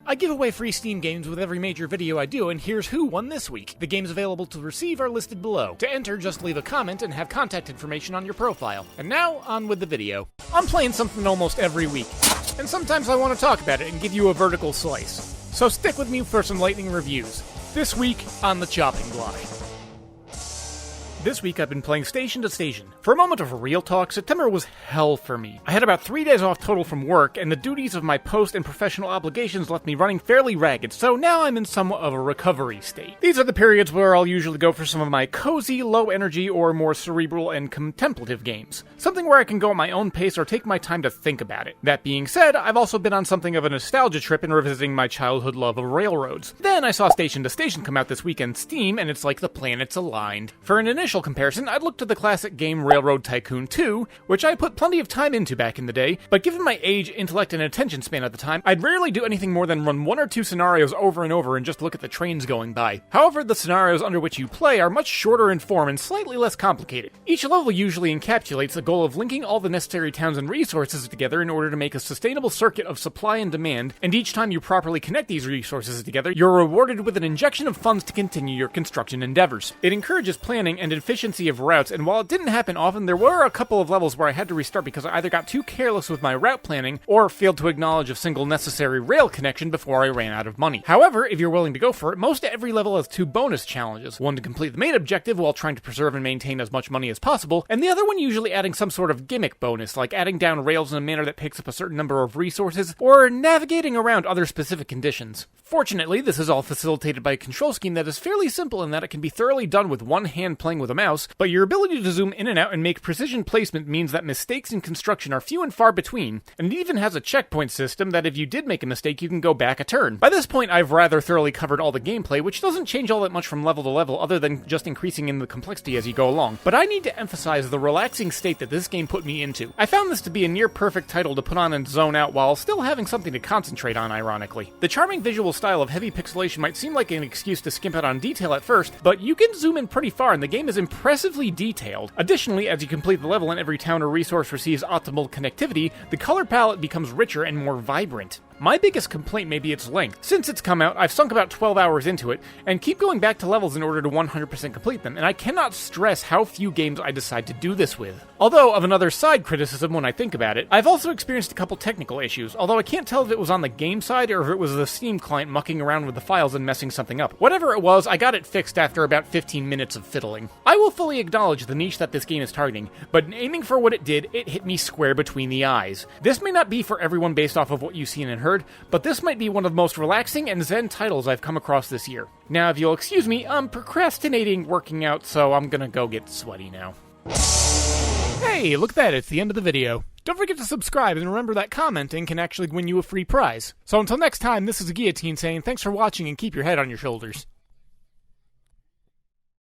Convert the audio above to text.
I give away free Steam games with every major video I do, and here's who won this week. The games available to receive are listed below. To enter, just leave a comment and have contact information on your profile. And now, on with the video. I'm playing something almost every week, and sometimes I want to talk about it and give you a vertical slice. So stick with me for some lightning reviews. This week, on the chopping block. This week I've been playing Station to Station. For a moment of real talk, September was hell for me. I had about 3 days off total from work, and the duties of my post and professional obligations left me running fairly ragged, so now I'm in somewhat of a recovery state. These are the periods where I'll usually go for some of my cozy, low energy, or more cerebral and contemplative games. Something where I can go at my own pace or take my time to think about it. That being said, I've also been on something of a nostalgia trip in revisiting my childhood love of railroads. Then I saw Station to Station come out this week on Steam, and it's like the planets aligned. For an initial comparison, I'd look to the classic game Railroad Tycoon 2, which I put plenty of time into back in the day, but given my age, intellect, and attention span at the time, I'd rarely do anything more than run 1 or 2 scenarios over and over and just look at the trains going by. However, the scenarios under which you play are much shorter in form and slightly less complicated. Each level usually encapsulates the goal of linking all the necessary towns and resources together in order to make a sustainable circuit of supply and demand, and each time you properly connect these resources together, you're rewarded with an injection of funds to continue your construction endeavors. It encourages planning and efficiency of routes, and while it didn't happen often, there were a couple of levels where I had to restart because I either got too careless with my route planning or failed to acknowledge a single necessary rail connection before I ran out of money. However, if you're willing to go for it, most every level has 2 bonus challenges, one to complete the main objective while trying to preserve and maintain as much money as possible, and the other one usually adding some sort of gimmick bonus, like adding down rails in a manner that picks up a certain number of resources, or navigating around other specific conditions. Fortunately, this is all facilitated by a control scheme that is fairly simple in that it can be thoroughly done with one hand playing with a mouse, but your ability to zoom in and out and make precision placement means that mistakes in construction are few and far between, and it even has a checkpoint system that if you did make a mistake, you can go back a turn. By this point, I've rather thoroughly covered all the gameplay, which doesn't change all that much from level to level other than just increasing in the complexity as you go along, but I need to emphasize the relaxing state that this game put me into. I found this to be a near-perfect title to put on and zone out while still having something to concentrate on, ironically. The charming visual style of heavy pixelation might seem like an excuse to skimp out on detail at first, but you can zoom in pretty far and the game is impressively detailed. Additionally, as you complete the level and every town or resource receives optimal connectivity, the color palette becomes richer and more vibrant. My biggest complaint may be its length. Since it's come out, I've sunk about 12 hours into it, and keep going back to levels in order to 100% complete them, and I cannot stress how few games I decide to do this with. Although, of another side criticism when I think about it, I've also experienced a couple technical issues, although I can't tell if it was on the game side or if it was the Steam client mucking around with the files and messing something up. Whatever it was, I got it fixed after about 15 minutes of fiddling. I will fully acknowledge the niche that this game is targeting, but in aiming for what it did, it hit me square between the eyes. This may not be for everyone based off of what you've seen and heard, but this might be one of the most relaxing and zen titles I've come across this year. Now, if you'll excuse me, I'm procrastinating working out, so I'm gonna go get sweaty now. Hey, look at that, it's the end of the video. Don't forget to subscribe, and remember that commenting can actually win you a free prize. So until next time, this is Guillotine saying thanks for watching and keep your head on your shoulders.